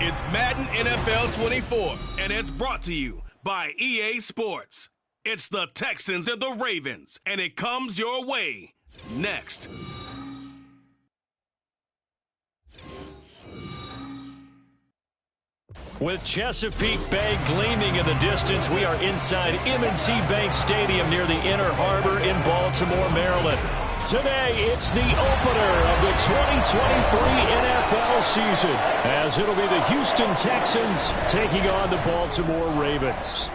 It's Madden NFL 24, and it's brought to you by EA Sports. It's the Texans and the Ravens, and it comes your way next. With Chesapeake Bay gleaming in the distance, we are inside M&T Bank Stadium near the Inner Harbor in Baltimore, Maryland. Today, it's the opener of the 2023 NFL season, as it'll be the Houston Texans taking on the Baltimore Ravens.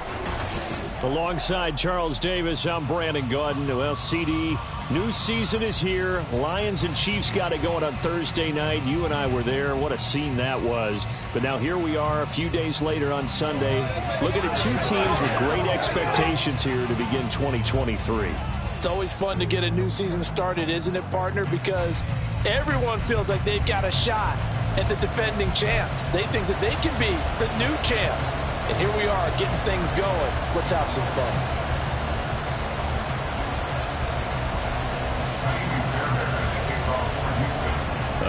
Alongside Charles Davis, I'm Brandon Gaudin. Well, CD, new season is here. Lions and Chiefs got it going on Thursday night. You and I were there. What a scene that was. But now here we are a few days later on Sunday, looking at two teams with great expectations here to begin 2023. It's always fun to get a new season started, isn't it, partner? Because everyone feels like they've got a shot at the defending champs. They think that they can be the new champs. And here we are getting things going. Let's have some fun.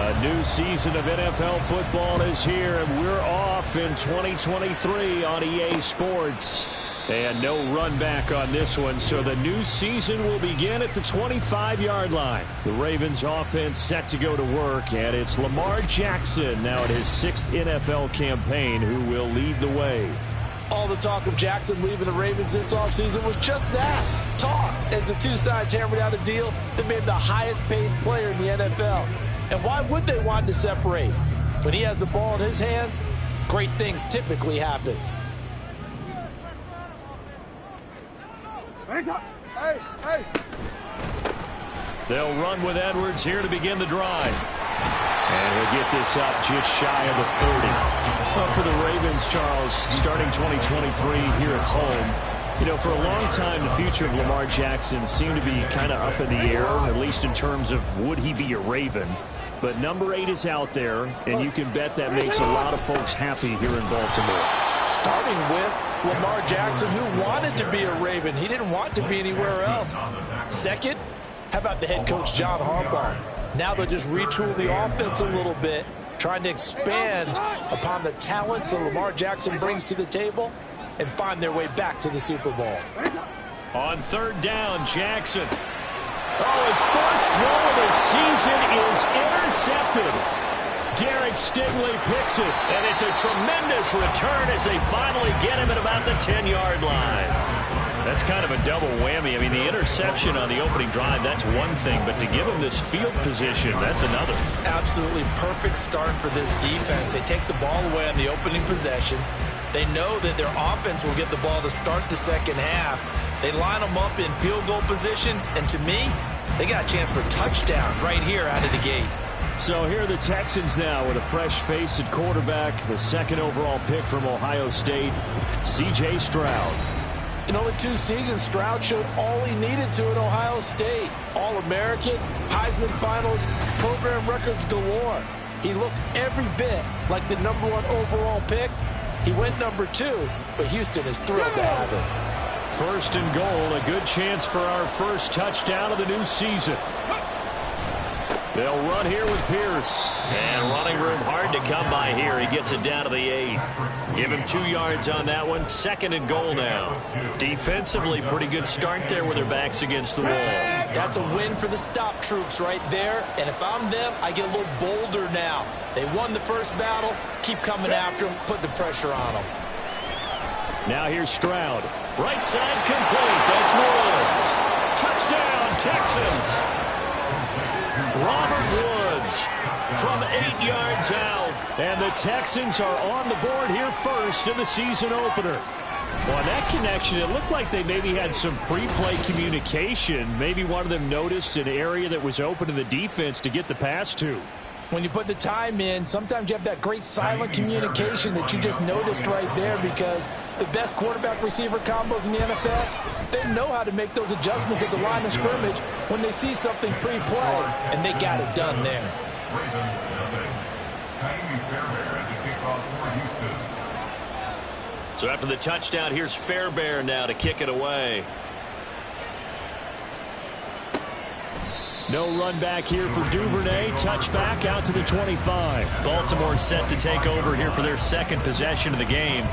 A new season of NFL football is here, and we're off in 2023 on EA Sports. And no run back on this one, so the new season will begin at the 25-yard line. The Ravens offense set to go to work, and it's Lamar Jackson now at his 6th NFL campaign who will lead the way. All the talk of Jackson leaving the Ravens this offseason was just that, talk, as the two sides hammered out a deal that made him the highest paid player in the NFL. And why would they want to separate? When he has the ball in his hands, great things typically happen. Hey. They'll run with Edwards here to begin the drive. And he'll get this up just shy of the 30. Well, for the Ravens, Charles, starting 2023 here at home, you know, for a long time, the future of Lamar Jackson seemed to be kind of up in the air, at least in terms of would he be a Raven. But number 8 is out there, and you can bet that makes a lot of folks happy here in Baltimore. Starting with Lamar Jackson, who wanted to be a Raven. He didn't want to be anywhere else. Second, how about the head coach, John Harbaugh? Now they'll just retool the offense a little bit, trying to expand upon the talents that Lamar Jackson brings to the table and find their way back to the Super Bowl. On third down, Jackson. Oh, his first throw of the season is intercepted. Derek Stingley picks it, and it's a tremendous return as they finally get him at about the 10-yard line. That's kind of a double whammy. I mean, the interception on the opening drive, that's one thing, but to give him this field position, that's another. Absolutely perfect start for this defense. They take the ball away on the opening possession. They know that their offense will get the ball to start the second half. They line them up in field goal position, and to me, they got a chance for a touchdown right here out of the gate. So here are the Texans now with a fresh face at quarterback, the 2nd overall pick from Ohio State, C.J. Stroud. In only 2 seasons, Stroud showed all he needed to at Ohio State. All-American, Heisman Finals, program records galore. He looked every bit like the number 1 overall pick. He went number 2, but Houston is thrilled to have him. 1st and goal, a good chance for our first touchdown of the new season. They'll run here with Pierce. And running room hard to come by here. He gets it down to the 8. Give him 2 yards on that one. 2nd and goal now. Defensively, pretty good start there with their backs against the wall. That's a win for the stop troops right there. And if I'm them, I get a little bolder now. They won the first battle. Keep coming after them. Put the pressure on them. Now here's Stroud. Right side complete. That's Woods. Touchdown, Texans. Robert Woods from 8 yards out. And the Texans are on the board here first in the season opener. Well, that connection, it looked like they maybe had some pre-play communication. Maybe one of them noticed an area that was open to the defense to get the pass to. When you put the time in, sometimes you have that great silent communication that you just noticed right there, because the best quarterback-receiver combos in the NFL, they know how to make those adjustments at the line of scrimmage when they see something pre-play, and they got it done there. So after the touchdown, here's Fairbairn now to kick it away. No run back here for Duvernay. Touchback out to the 25. Baltimore set to take over here for their second possession of the game.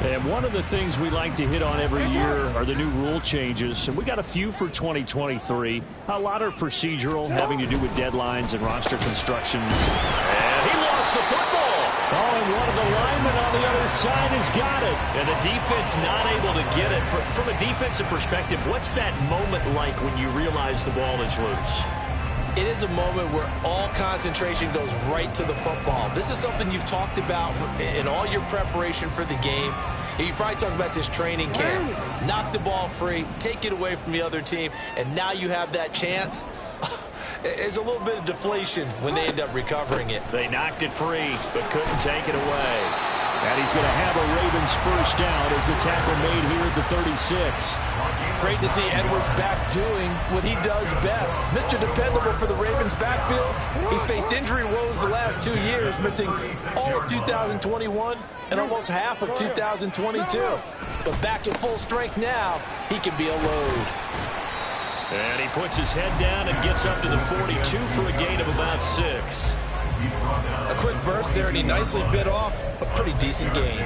And one of the things we like to hit on every year are the new rule changes. And we got a few for 2023. A lot are procedural, having to do with deadlines and roster constructions. And he lost the football. Oh, and one of the linemen on the other side has got it. And the defense not able to get it. From a defensive perspective, what's that moment like when you realize the ball is loose? It is a moment where all concentration goes right to the football. This is something you've talked about in all your preparation for the game. You probably talked about this training camp. Knock the ball free, take it away from the other team, and now you have that chance. There's a little bit of deflation when they end up recovering it. They knocked it free, but couldn't take it away. And he's going to have a Ravens first down as the tackle made here at the 36. Great to see Edwards back doing what he does best. Mr. Dependable for the Ravens backfield. He's faced injury woes the last 2 years, missing all of 2021 and almost half of 2022. But back at full strength now, he can be a load. And he puts his head down and gets up to the 42 for a gain of about 6. A quick burst there, and he nicely bit off a pretty decent gain.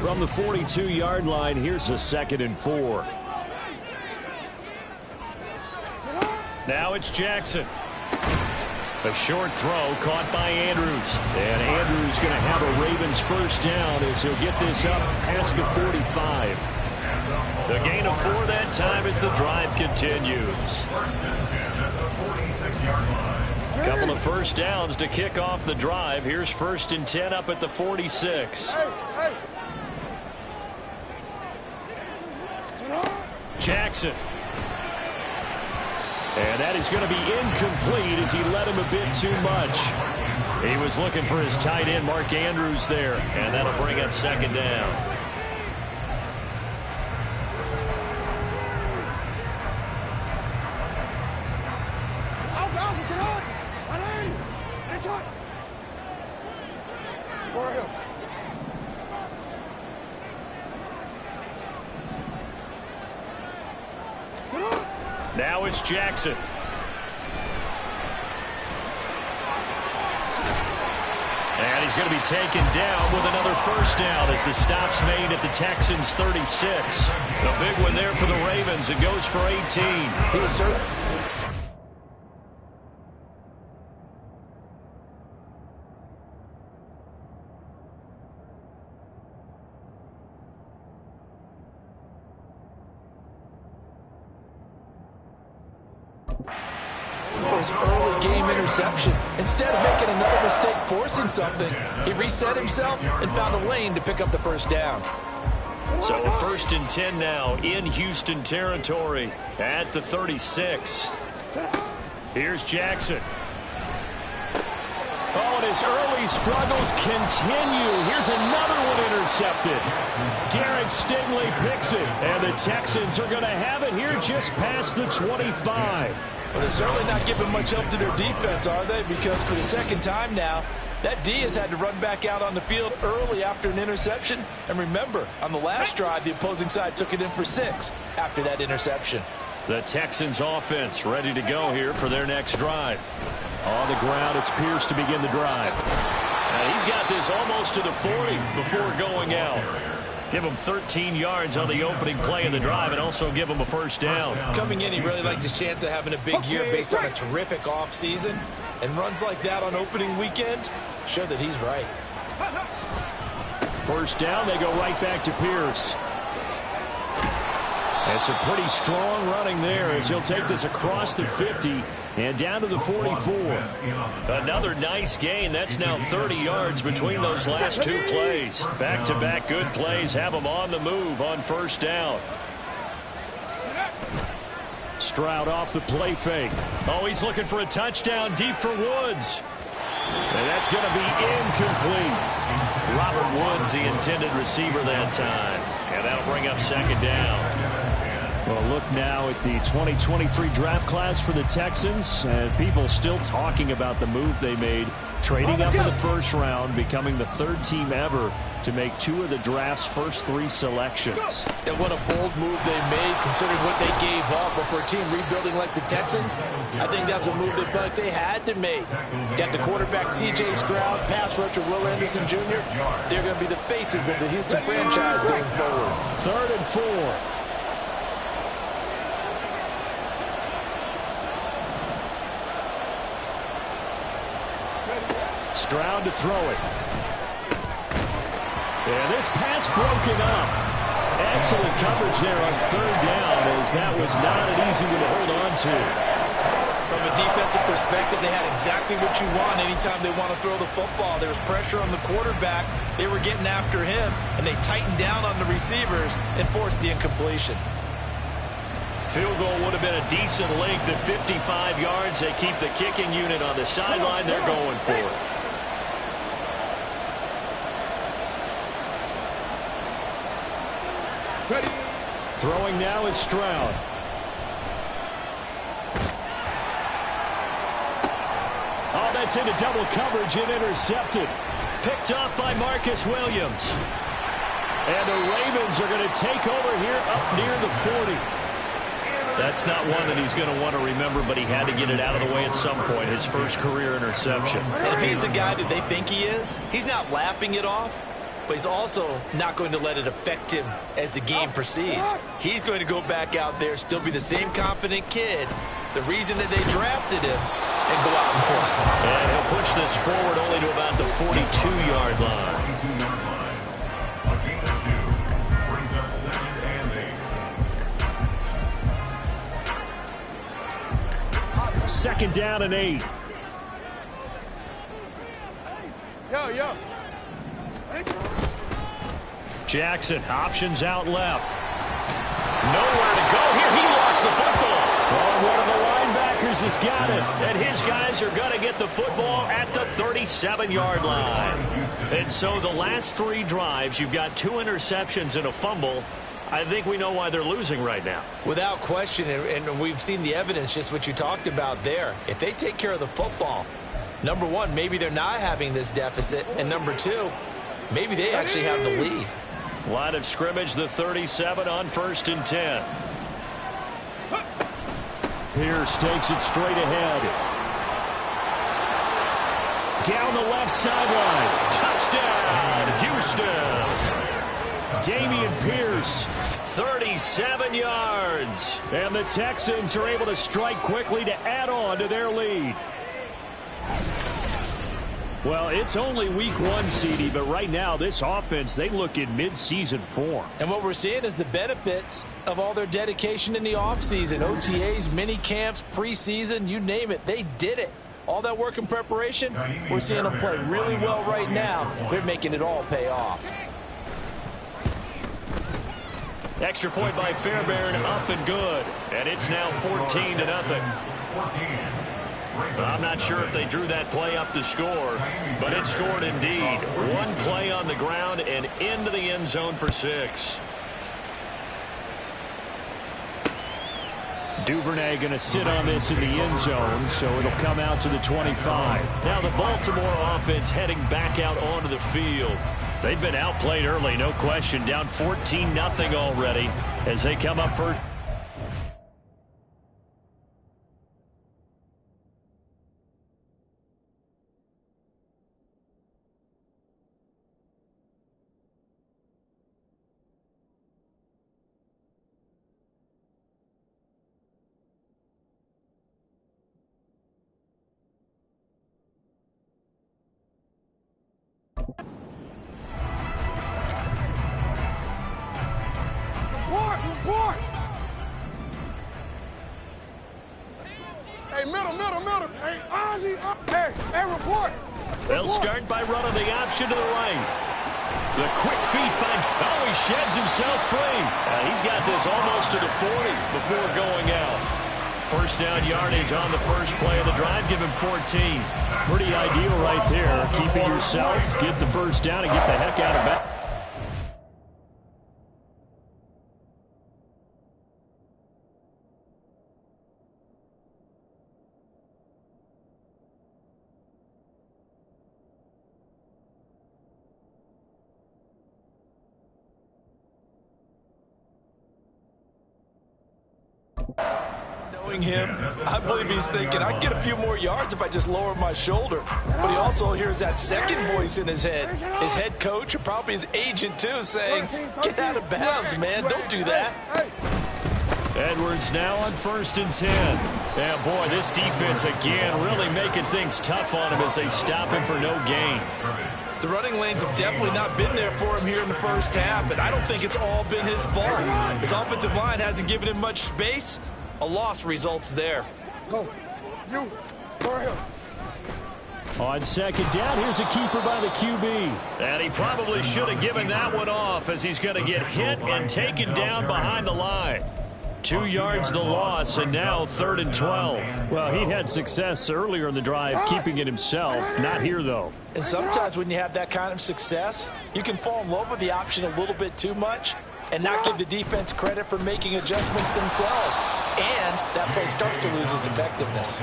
From the 42-yard line, here's a 2nd and 4. Now it's Jackson. A short throw caught by Andrews. And Andrews going to have a Ravens first down as he'll get this up past the 45. The gain of 4 that time as the drive continues. A couple of first downs to kick off the drive. Here's 1st and 10 up at the 46. Jackson. And that is going to be incomplete as he let him a bit too much. He was looking for his tight end, Mark Andrews, there. And that'll bring up 2nd down. Now it's Jackson. And he's going to be taken down with another first down as the stop's made at the Texans' 36. A big one there for the Ravens. It goes for 18. Yes, sir. For his early game interception, instead of making another mistake forcing something, he reset himself and found a lane to pick up the first down. So 1st and 10 now in Houston territory at the 36. Here's Jackson. Oh, and his early struggles continue. Here's another one intercepted. Derek Stingley picks it, and the Texans are going to have it here just past the 25. Well, they're certainly not giving much help to their defense, are they? Because for the second time now, that D has had to run back out on the field early after an interception. And remember, on the last drive, the opposing side took it in for 6 after that interception. The Texans offense ready to go here for their next drive. On the ground, it's Pierce to begin the drive. Now he's got this almost to the 40 before going out. Give him 13 yards on the opening play of the drive and also give him a first down. Coming in, he really liked his chance of having a big year based on a terrific offseason. And runs like that on opening weekend show that he's right. First down, they go right back to Pierce. And some pretty strong running there as he'll take this across the 50 and down to the 44. Another nice gain. That's now 30 yards between those last two plays. Back-to-back good plays have him on the move on first down. Stroud off the play fake. Oh, he's looking for a touchdown deep for Woods. And that's going to be incomplete. Robert Woods, the intended receiver that time. And that'll bring up second down. Well, look now at the 2023 draft class for the Texans. And people still talking about the move they made, trading up in the first round, becoming the third team ever to make two of the draft's first three selections. And what a bold move they made, considering what they gave up. But for a team rebuilding like the Texans, I think that's a move they felt like they had to make. Got the quarterback C.J. Stroud, pass rusher Will Anderson Jr. They're going to be the faces of the Houston franchise going forward. 3rd and 4. Stroud to throw it. And this pass broken up. Excellent coverage there on 3rd down, as that was not an easy one to hold on to. From a defensive perspective, they had exactly what you want anytime they want to throw the football. There was pressure on the quarterback. They were getting after him, and they tightened down on the receivers and forced the incompletion. Field goal would have been a decent length at 55 yards. They keep the kicking unit on the sideline. They're going for it. Ready. Throwing now is Stroud. Oh, that's into double coverage and intercepted. Picked off by Marcus Williams. And the Ravens are going to take over here up near the 40. That's not one that he's going to want to remember, but he had to get it out of the way at some point, his first career interception. And if he's the guy that they think he is, he's not laughing it off, but he's also not going to let it affect him as the game proceeds. He's going to go back out there, still be the same confident kid, the reason that they drafted him, and go out and play. And he'll push this forward only to about the 42-yard line. Second down and 8. Yo. Jackson, options out left. Nowhere to go here. He lost the football. Oh, one of the linebackers has got it. And his guys are going to get the football at the 37-yard line. And so the last 3 drives, you've got 2 interceptions and a fumble. I think we know why they're losing right now. Without question, and we've seen the evidence, just what you talked about there. If they take care of the football, number one, maybe they're not having this deficit, and number 2, maybe they actually have the lead. Line of scrimmage, the 37 on 1st and 10. Pierce takes it straight ahead. Down the left sideline. Touchdown, Houston. Dameon Pierce, 37 yards. And the Texans are able to strike quickly to add on to their lead. Well, it's only week 1, CD, but right now this offense, they look in mid-season form. And what we're seeing is the benefits of all their dedication in the offseason. OTAs, mini camps, preseason, you name it, they did it. All that work and preparation, we're seeing them play really well right now. They're making it all pay off. Extra point by Fairbairn, up and good. And it's now 14-0. I'm not sure if they drew that play up to score, but it scored indeed. 1 play on the ground and into the end zone for 6. Duvernay going to sit on this in the end zone, so it'll come out to the 25. Now the Baltimore offense heading back out onto the field. They've been outplayed early, no question. Down 14-0 already as they come up first. Report! Hey, middle. Hey, Ozzy. Hey, report. They'll start by running the option to the right. The quick feet by... Oh, he sheds himself free. He's got this almost to the 40 before going out. First down yardage on the first play of the drive. Give him 14. Pretty ideal right there. Keep it yourself, get the first down, and get the heck out of bounds. Knowing him, I believe he's thinking, I can get a few more yards if I just lower my shoulder. But he also hears that second voice in his head. His head coach, or probably his agent too, saying, get out of bounds, man. Don't do that. Edwards now on 1st and 10. Yeah, boy, this defense again really making things tough on him as they stop him for no gain. The running lanes have definitely not been there for him here in the first half, and I don't think it's all been his fault. His offensive line hasn't given him much space. A loss results there. Go. You. For him. On second down, here's a keeper by the QB. And he probably should have given that one off as he's going to get hit and taken down behind the line. 2 yards the loss, and now 3rd and 12. Well, he'd had success earlier in the drive keeping it himself. Not here, though. And sometimes when you have that kind of success, you can fall in love with the option a little bit too much and not give the defense credit for making adjustments themselves. And that play starts to lose its effectiveness.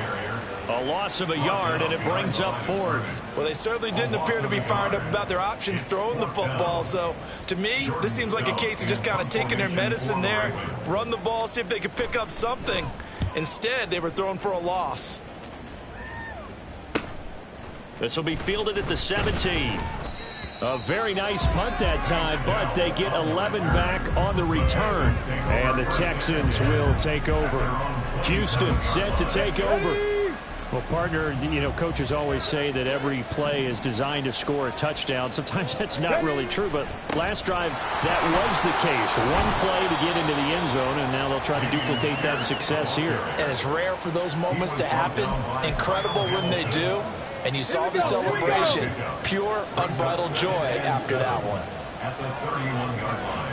A loss of a yard, and it brings up 4th. Well, they certainly didn't appear to be fired up about their options throwing the football. So, to me, this seems like a case of just kind of taking their medicine there, run the ball, see if they could pick up something. Instead, they were thrown for a loss. This will be fielded at the 17. A very nice punt that time, but they get 11 back on the return. And the Texans will take over. Houston set to take over. Well, partner, you know, coaches always say that every play is designed to score a touchdown. Sometimes that's not really true, but last drive, that was the case. One play to get into the end zone, and now they'll try to duplicate that success here. And it's rare for those moments to happen. Incredible when they do. And you saw the celebration. Pure, unbridled joy after that one. At the 31-yard line.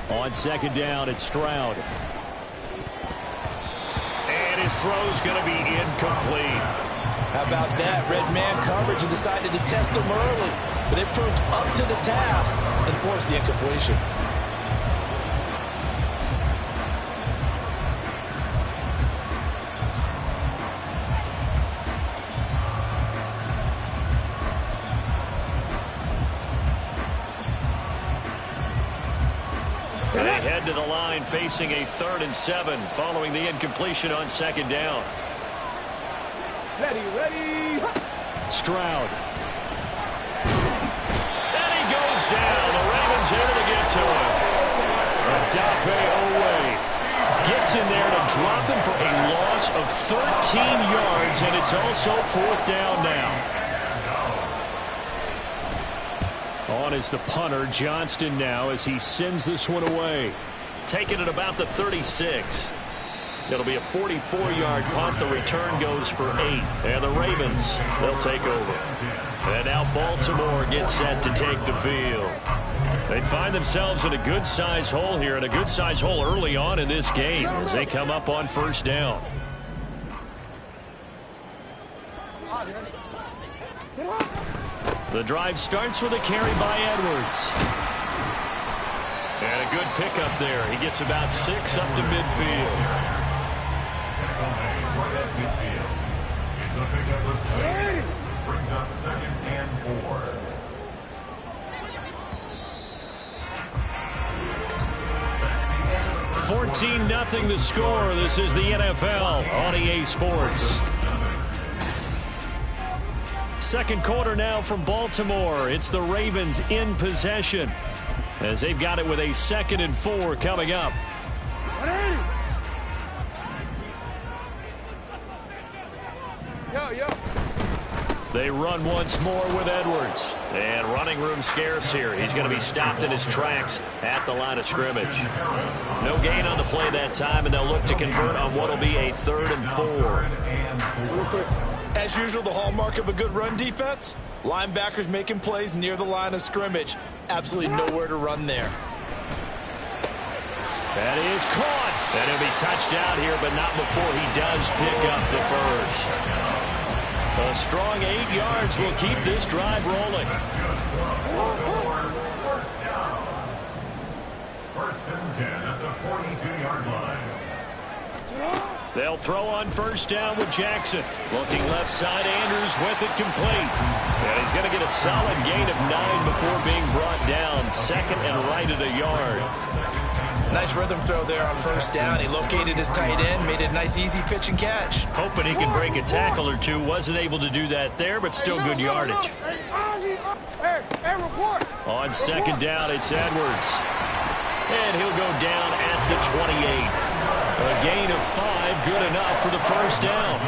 On second down, it's Stroud. And his throw's going to be incomplete. How about that? Red man coverage and decided to test him early. But it proved up to the task and forced the incompletion. And they head to the line facing a 3rd and 7 following the incompletion on second down. Ready. Stroud. And he goes down. The Ravens able to get to him. Odafe Oweh gets in there to drop him for a loss of 13 yards, and it's also 4th down now. On is the punter, Johnston, now as he sends this one away. Taking it about the 36. It'll be a 44-yard punt. The return goes for 8. And the Ravens, they'll take over. And now Baltimore gets set to take the field. They find themselves in a good-sized hole here, and a good-sized hole early on in this game as they come up on 1st down. The drive starts with a carry by Edwards. And a good pickup there. He gets about 6 up to midfield. Brings up 2nd and 4. $14-0 the score. This is the NFL on EA Sports. Second quarter now from Baltimore. It's the Ravens in possession as they've got it with a 2nd and 4 coming up. They run once more with Edwards. And running room scarce here. He's going to be stopped in his tracks at the line of scrimmage. No gain on the play that time, and they'll look to convert on what will be a 3rd and 4. As usual, the hallmark of a good run defense, linebackers making plays near the line of scrimmage. Absolutely nowhere to run there. That is caught. And he'll be touched out here, but not before he does pick up the first. A strong 8 yards will keep this drive rolling. First and 10 at the 42-yard line. They'll throw on first down with Jackson. Looking left side, Andrews with it complete. And he's going to get a solid gain of 9 before being brought down. 2nd and right at a yard. Nice rhythm throw there on first down. He located his tight end, made it a nice easy pitch and catch. Hoping he could break a tackle or two. Wasn't able to do that there, but still good yardage. On 2nd down, it's Edwards. And he'll go down at the 28. A gain of 5, good enough for the first down.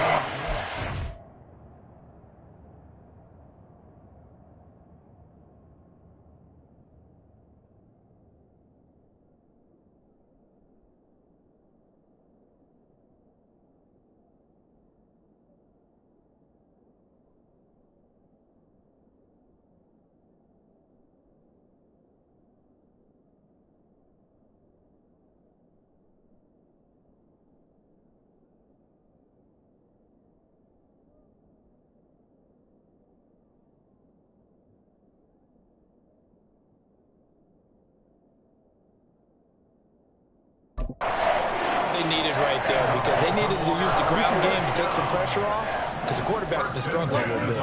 They needed right there because they needed to use the ground game to take some pressure off because the quarterback's been struggling a little bit.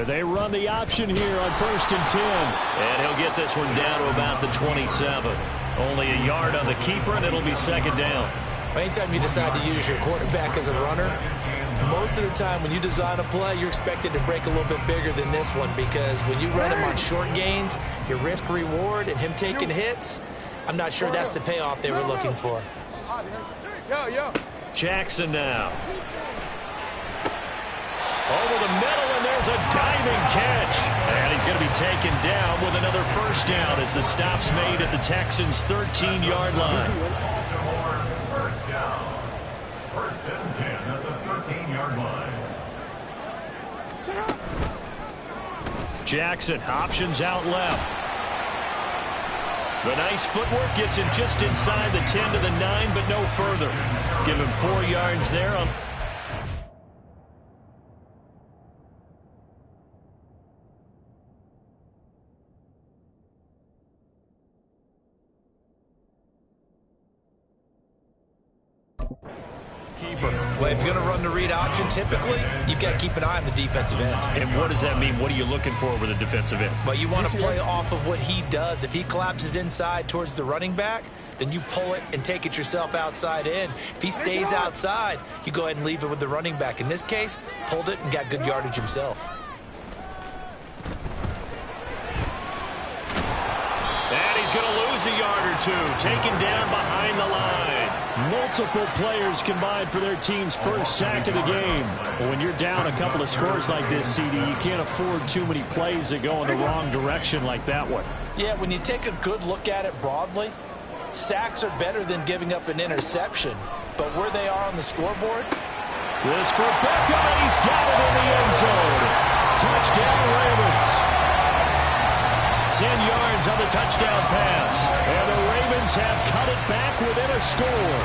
They run the option here on 1st and 10. And he'll get this one down to about the 27. Only a yard on the keeper, and it'll be 2nd down. Anytime you decide to use your quarterback as a runner, most of the time when you design a play, you're expected to break a little bit bigger than this one because when you run him on short gains, your risk-reward and him taking hits, I'm not sure that's the payoff they were looking for. Jackson now. Over the middle, and there's a diving catch. And he's going to be taken down with another first down as the stop's made at the Texans' 13-yard line. First down. 1st and 10 at the 13-yard line. Jackson, options out left. The nice footwork gets him just inside the 10 to the 9, but no further. Give him 4 yards there on... keeper. Well, if you're going to run the read option, typically, you've got to keep an eye on the defensive end. And what does that mean? What are you looking for with a defensive end? Well, you want to play off of what he does. If he collapses inside towards the running back, then you pull it and take it yourself outside in. If he stays outside, you go ahead and leave it with the running back. In this case, pulled it and got good yardage himself. And he's going to lose a yard or two, taken down behind the line. Multiple players combined for their team's first sack of the game. When you're down a couple of scores like this, CD, you can't afford too many plays that go in the wrong direction like that one. Yeah, when you take a good look at it broadly, sacks are better than giving up an interception. But where they are on the scoreboard... This for Beckham, and he's got it in the end zone. Touchdown, Ravens. 10 yards on the touchdown pass. And the Ravens have cut it back within a score.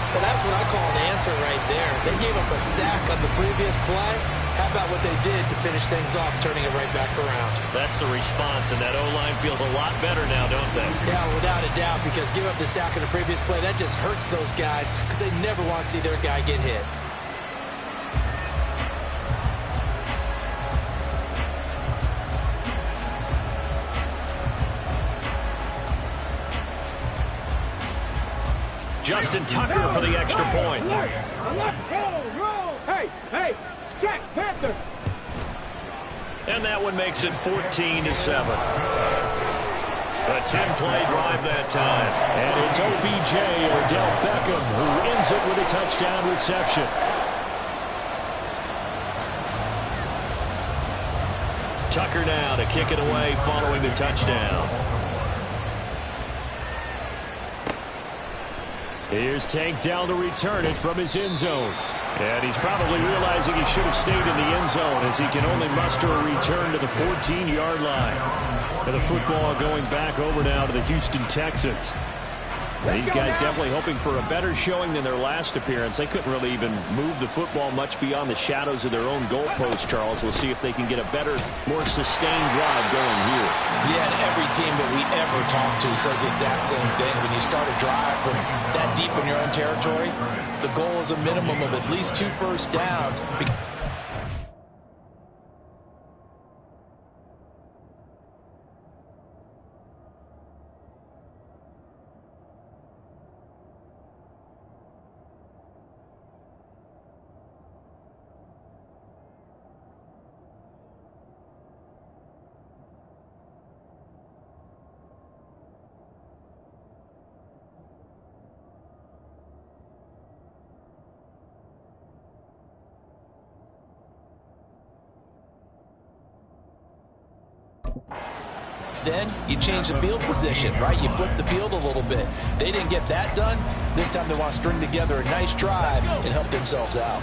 Well, that's what I call an answer right there. They gave up a sack on the previous play, How about what they did to finish things off, turning it right back around? That's the response, and that O-line feels a lot better now, don't they? Yeah, without a doubt, because give up the sack in the previous play, that just hurts those guys because they never want to see their guy get hit. Justin Tucker for the extra point. Hey, Jack Panther. And that one makes it 14-7. A 10-play drive that time. And it's OBJ, Odell Beckham, who ends it with a touchdown reception. Tucker now to kick it away following the touchdown. Here's Tank down to return it from his end zone. And he's probably realizing he should have stayed in the end zone as he can only muster a return to the 14-yard line. And the football going back over now to the Houston Texans. These guys definitely hoping for a better showing than their last appearance. They couldn't really even move the football much beyond the shadows of their own goalpost, Charles. We'll see if they can get a better, more sustained drive going here. Yeah, and every team that we ever talk to says the exact same thing. When you start a drive from that deep in your own territory, the goal is a minimum of at least 2 first downs. Then you change the field position, right? You flip the field a little bit. They didn't get that done. This time they want to string together a nice drive and help themselves out.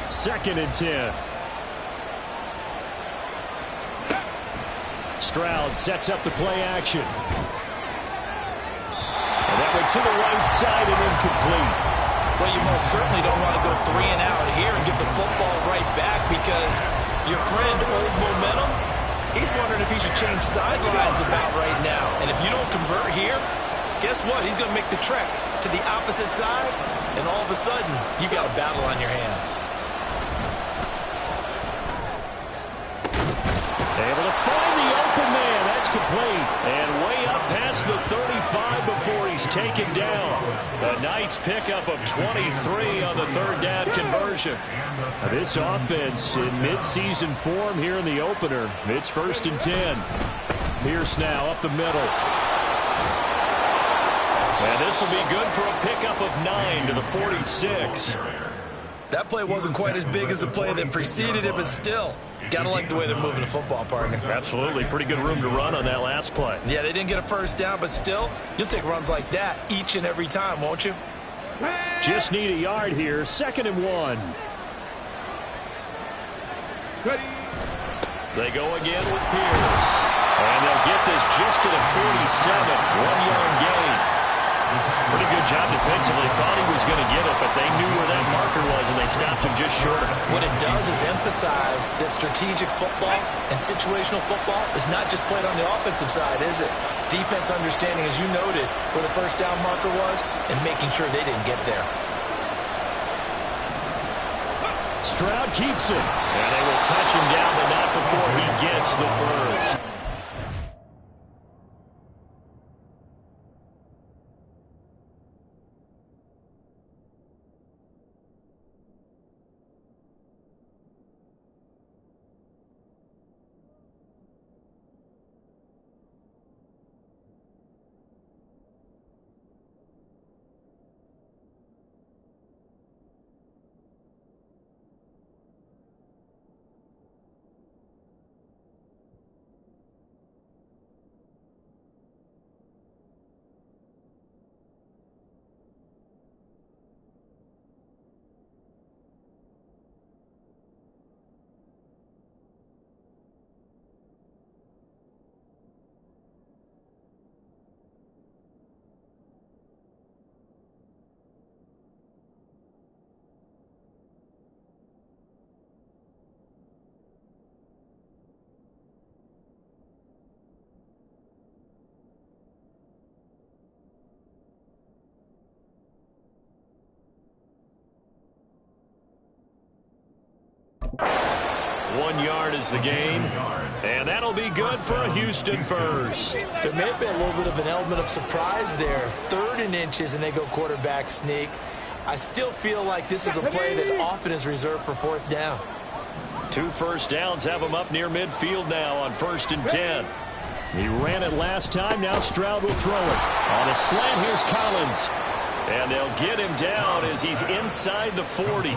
2nd and 10. Stroud sets up the play action. And that went to the right side and incomplete. Well, you most certainly don't want to go 3 and out here and get the football right back because your friend, Old Momentum, he's wondering if he should change sidelines about right now. And if you don't convert here, guess what? He's going to make the trek to the opposite side, and all of a sudden, you've got a battle on your hands. Able to find the open man. That's complete. And way up past the 35 before he's taken down. A nice pickup of 23 on the 3rd down conversion. This offense in midseason form here in the opener. It's 1st and 10. Pierce now up the middle. And this will be good for a pickup of 9 to the 46. That play wasn't quite as big as the play that preceded it, but still, gotta like the way they're moving the football, partner. Absolutely. Pretty good room to run on that last play. Yeah, they didn't get a first down, but still, you'll take runs like that each and every time, won't you? Just need a yard here. 2nd and 1. They go again with Pierce. And they'll get this just to the 47. 1-yard gain. Pretty good job defensively. Thought he was going to get it, but they knew where that marker was, and they stopped him just short of it. What it does is emphasize that strategic football and situational football is not just played on the offensive side, is it? Defense understanding, as you noted, where the first down marker was and making sure they didn't get there. Stroud keeps it. And they will touch him down, but not before he gets the first. 1 yard is the gain. And that'll be good for a Houston first. There may have been a little bit of an element of surprise there. 3rd and inches, and they go quarterback sneak. I still feel like this is a play that often is reserved for 4th down. 2 first downs have him up near midfield now on 1st and 10. He ran it last time. Now Stroud will throw it. On a slant, here's Collins. And they'll get him down as he's inside the 40.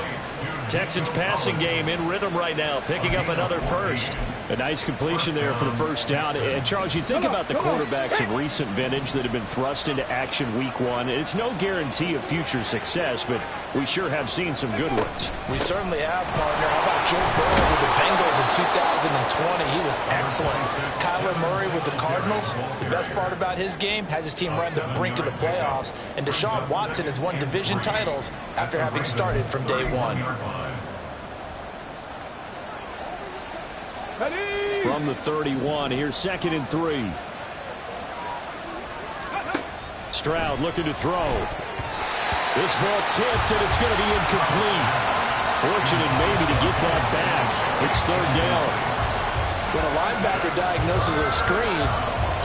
Texans passing game in rhythm right now, picking up another first. A nice completion there for the first down. And Charles, you think about the quarterbacks of recent vintage that have been thrust into action week 1. It's no guarantee of future success, but we sure have seen some good ones. We certainly have, partner. How about Joe Burrow with the Bengals in 2020? He was excellent. Kyler Murray with the Cardinals. The best part about his game has his team run the brink of the playoffs. And Deshaun Watson has won division titles after having started from day 1. From the 31, here's 2nd and 3. Stroud looking to throw. This ball tipped, and it's going to be incomplete. Fortunate maybe to get that back. It's 3rd down. When a linebacker diagnoses a screen,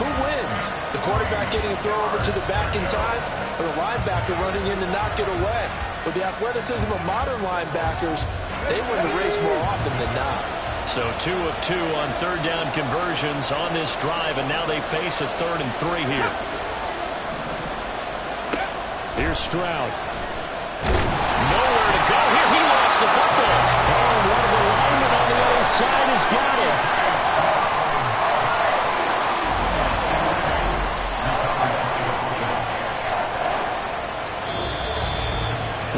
who wins? The quarterback getting a throw over to the back in time, or the linebacker running in to knock it away? With the athleticism of modern linebackers, they win the race more often than not. So 2 of 2 on 3rd down conversions on this drive, and now they face a 3rd and 3 here. Here's Stroud. Nowhere to go here. He lost the football. Oh, one of the linemen on the other side has got it.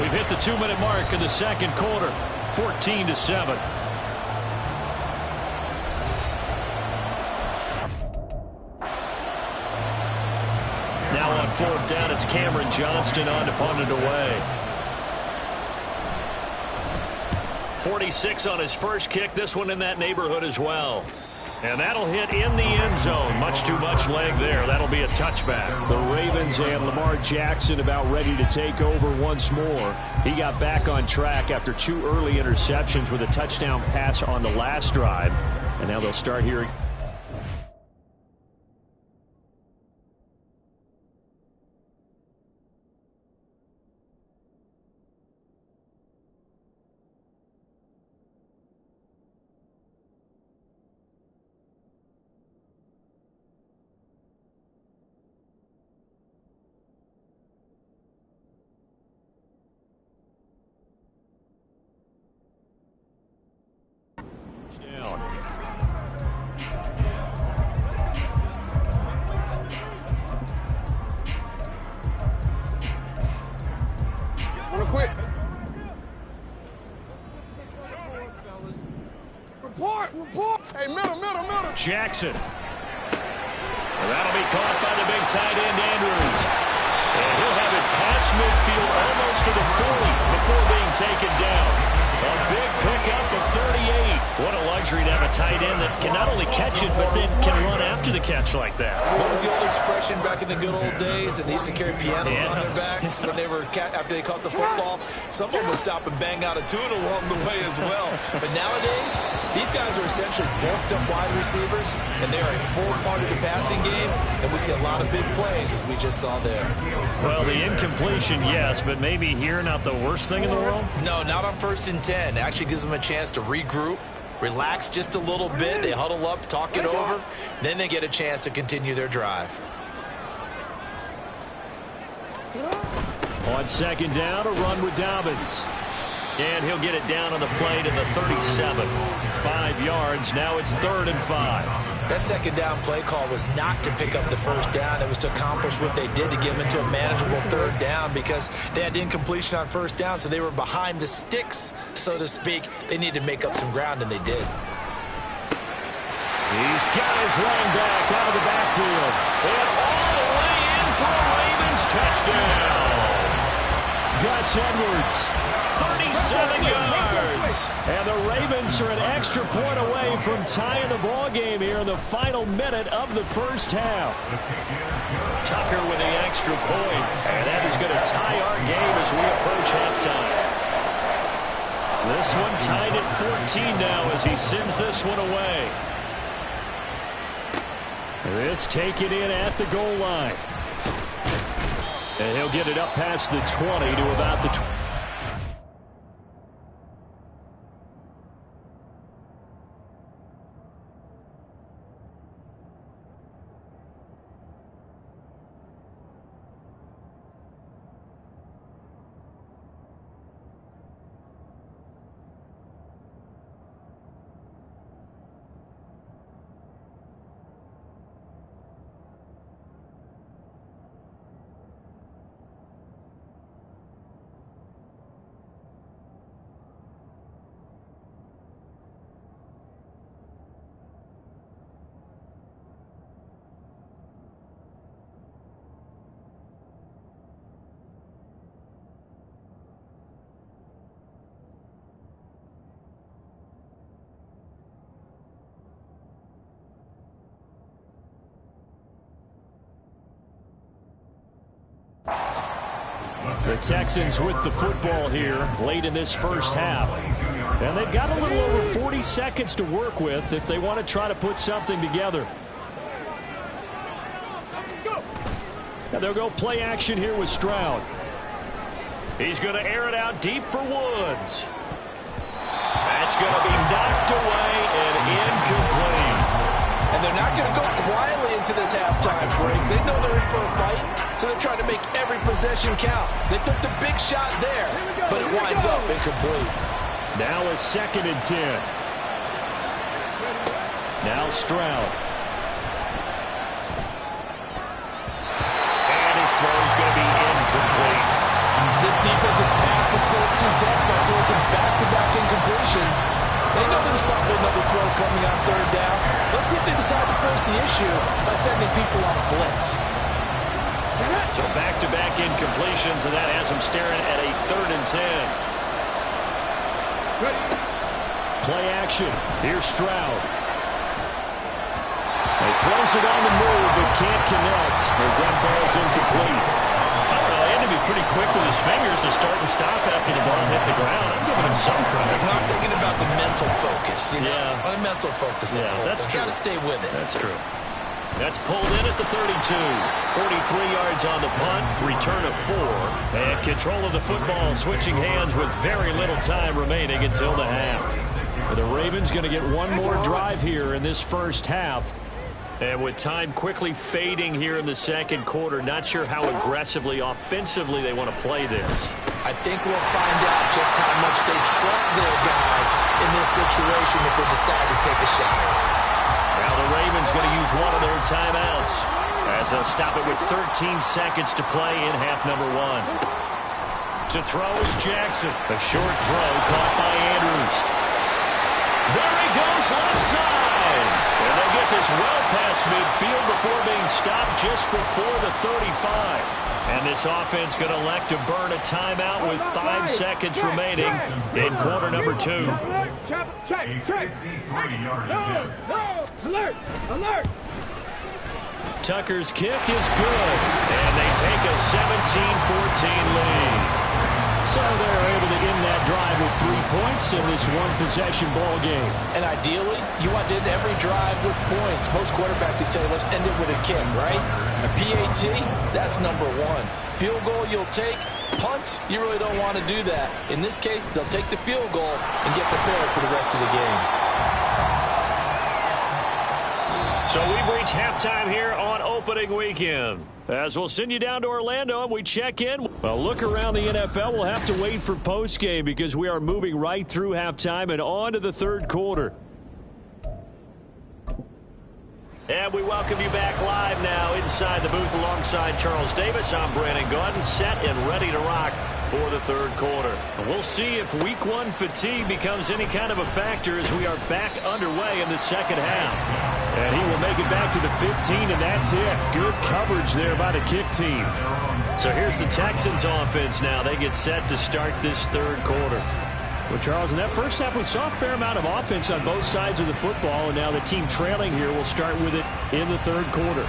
We've hit the 2-minute mark in the 2nd quarter. 14-7. Now on 4th down, it's Cameron Johnston on to punt it away. 46 on his first kick. This one in that neighborhood as well. And that'll hit in the end zone. Much too much leg there. That'll be a touchback. The Ravens and Lamar Jackson about ready to take over once more. He got back on track after 2 early interceptions with a touchdown pass on the last drive. And now they'll start here. Report. Hey, middle. Jackson. That'll be caught by the big tight end, Andrews. And he'll have it past midfield almost to the 40 before being taken down. A big pickup of 38. What a luxury to have a tight end that can not only catch it, but then can run after the catch like that. What was the old expression back in the good old days? And they used to carry pianos on their backs when they were after they caught the football. Some of them would stop and bang out a tune along the way as well. But nowadays, these guys are essentially bulked up wide receivers, and they're a full part of the passing game. And we see a lot of big plays, as we just saw there. Well, the incompletion, yes, but maybe here not the worst thing in the world? No, not on 1st and 10. It actually gives them a chance to regroup, relax just a little bit. They huddle up, talk it over. Then they get a chance to continue their drive. On 2nd down, a run with Dobbins. And he'll get it down on the play to the 37. 5 yards. Now it's 3rd and 5. That 2nd down play call was not to pick up the 1st down. It was to accomplish what they did to get them into a manageable 3rd down because they had incompletion on 1st down, so they were behind the sticks, so to speak. They needed to make up some ground, and they did. He's got his running back out of the backfield. And all the way in for a Ravens touchdown. Gus Edwards, 37 yards. And the Ravens are an extra point away from tying the ball game here in the final minute of the first half. Tucker with the extra point. And that is going to tie our game as we approach halftime. This one tied at 14 now as he sends this one away. This taken in at the goal line. And he'll get it up past the 20 to about the 20. The Texans with the football here late in this first half. And they've got a little over 40 seconds to work with if they want to try to put something together. And they'll go play action here with Stroud. He's going to air it out deep for Woods. That's going to be knocked away and incomplete. And they're not going to go quietly into this halftime break. They know they're in for a fight, so they're trying to make every possession count. They took the big shot there, but it winds up incomplete. Now a 2nd and 10. Now Stroud. And his throw is going to be incomplete. This defense has passed its first 2 tests by forcing back-to-back incompletions. They know there's probably another throw coming on 3rd down. Let's see if they decide to force the issue by sending people on a blitz. So back-to-back incompletions, and that has them staring at a 3rd and 10. Play action. Here's Stroud. He throws it on the move, but can't connect as that falls incomplete. I don't know, he had to be pretty quick with his fingers to start and stop after the ball hit the ground. I'm giving him some credit. I'm thinking about the mental focus, you know? Yeah. The mental focus. Yeah, that's true. Got to stay with it. That's true. That's pulled in at the 32. 43 yards on the punt. Return of 4. And control of the football switching hands with very little time remaining until the half. The Ravens going to get one more drive here in this first half. And with time quickly fading here in the 2nd quarter, not sure how aggressively, offensively they want to play this. I think we'll find out just how much they trust their guys in this situation if they decide to take a shot. Now the Ravens going to use one of their timeouts as they'll stop it with 13 seconds to play in half number 1. To throw is Jackson. A short throw caught by Andrews. There he goes left side. And they get this well past midfield before being stopped just before the 35. And this offense going to elect to burn a timeout with 5 seconds remaining in quarter number 2. Alert! Tucker's kick is good. And they take a 17-14 lead. So they're able to end that drive with 3 points in this one-possession ball game. And ideally, you want to end every drive with points. Most quarterbacks would tell you, let's end it with a kick, right? A PAT, that's number 1. Field goal you'll take. Punts, you really don't want to do that. In this case, they'll take the field goal and get prepared for the rest of the game. So we've reached halftime here on opening weekend. As we'll send you down to Orlando and we check in. A look around the NFL. We'll have to wait for postgame because we are moving right through halftime and on to the 3rd quarter. And we welcome you back live now inside the booth alongside Charles Davis. I'm Brandon Gaudin, set and ready to rock for the 3rd quarter. And we'll see if week 1 fatigue becomes any kind of a factor as we are back underway in the 2nd half. And he will make it back to the 15, and that's it. Good coverage there by the kick team. So here's the Texans offense now. They get set to start this 3rd quarter. Well, Charles, in that first half, we saw a fair amount of offense on both sides of the football, and now the team trailing here will start with it in the 3rd quarter.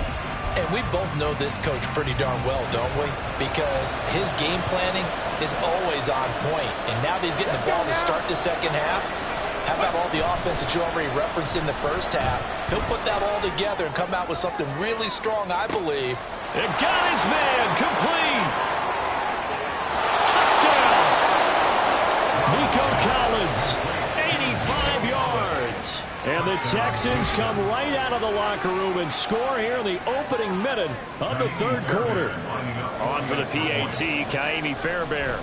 And we both know this coach pretty darn well, don't we? Because his game planning is always on point. And now that he's getting the ball to start the second half, how about all the offense that you already referenced in the first half? He'll put that all together and come out with something really strong, I believe. And got his man complete. Touchdown. Nico Collins, 85 yards. And the Texans come right out of the locker room and score here in the opening minute of the third quarter. On for the PAT, Ka'imi Fairbairn.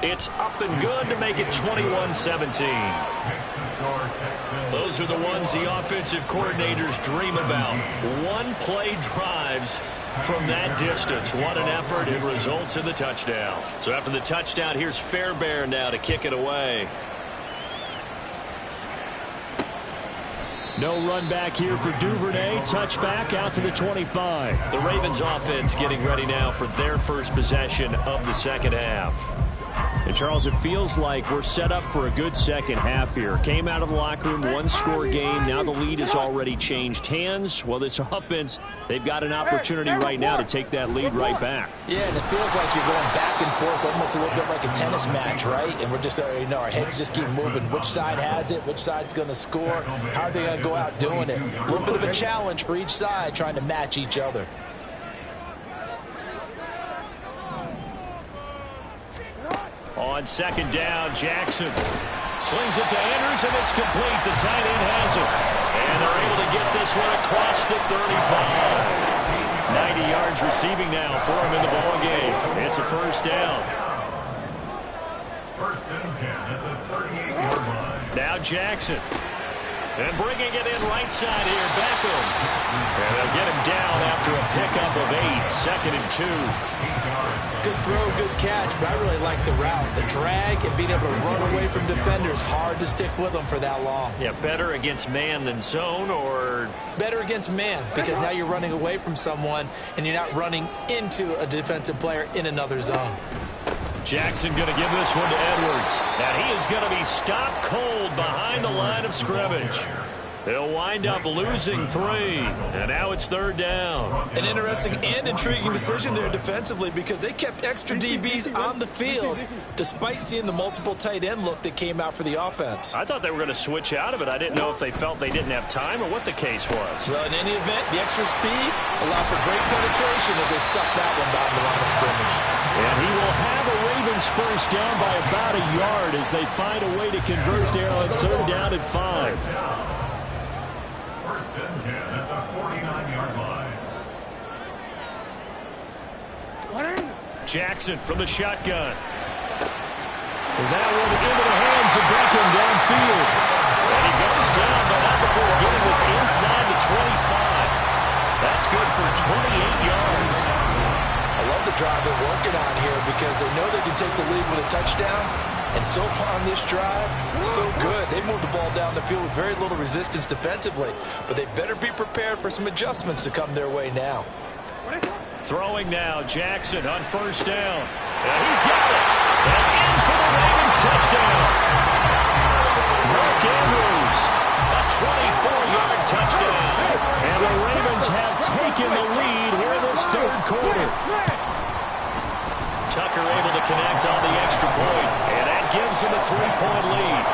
It's up and good to make it 21-17. Those are the ones the offensive coordinators dream about. One-play drives from that distance. What an effort. It results in the touchdown. So after the touchdown, here's Fairbairn now to kick it away. No run back here for Duvernay. Touchback out to the 25. The Ravens offense getting ready now for their first possession of the second half. And Charles, it feels like we're set up for a good second half here. Came out of the locker room, one-score game. Now the lead has already changed hands. Well, this offense, they've got an opportunity right now to take that lead right back. Yeah, and it feels like you're going back and forth, almost a little bit like a tennis match, right? And we're just, our heads just keep moving. Which side has it? Which side's going to score? How are they going to go out doing it? A little bit of a challenge for each side, trying to match each other. On second down, Jackson slings it to Andrews, and it's complete. The tight end has it. And they're able to get this one across the 35. 90 yards receiving now for him in the ball game. It's a first down. First and 10 at the 38-yard line. Now Jackson. And bringing it in right side here, Beckham. And they'll get him down after a pickup of 8. Second and 2. Good throw, good catch, but I really like the route. The drag and being able to run away from defenders, hard to stick with them for that long. Yeah, better against man than zone, or? Better against man, because now you're running away from someone and you're not running into a defensive player in another zone. Jackson going to give this one to Edwards. And he is going to be stopped cold behind the line of scrimmage. They'll wind up losing 3. And now it's third down. An interesting and intriguing decision there defensively, because they kept extra DBs on the field despite seeing the multiple tight end look that came out for the offense. I thought they were going to switch out of it. I didn't know if they felt they didn't have time or what the case was. Well, in any event, the extra speed allowed for great penetration as they stuck that one down the line of scrimmage. And he will have a Ravens first down by about a yard as they find a way to convert there on third down and 5. First and 10 at the 49-yard line. Jackson from the shotgun. That one into the hands of Beckham downfield. And he goes down, but not before getting this inside the 25. That's good for 28 yards. I love the drive they're working on here because they know they can take the lead with a touchdown. And so far on this drive, so good. They moved the ball down the field with very little resistance defensively. But they better be prepared for some adjustments to come their way now. Throwing now, Jackson on first down. And he's got it. And in for the Ravens touchdown. Mark Andrews, a 24-yard touchdown. And the Ravens have taken the lead here in this third quarter. Tucker able to connect on the extra point, and that gives him a 3-point lead.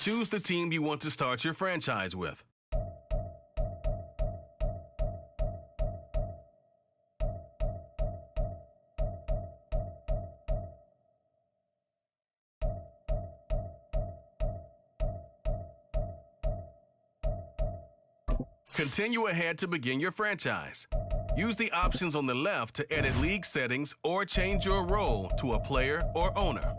Choose the team you want to start your franchise with. Continue ahead to begin your franchise. Use the options on the left to edit league settings or change your role to a player or owner.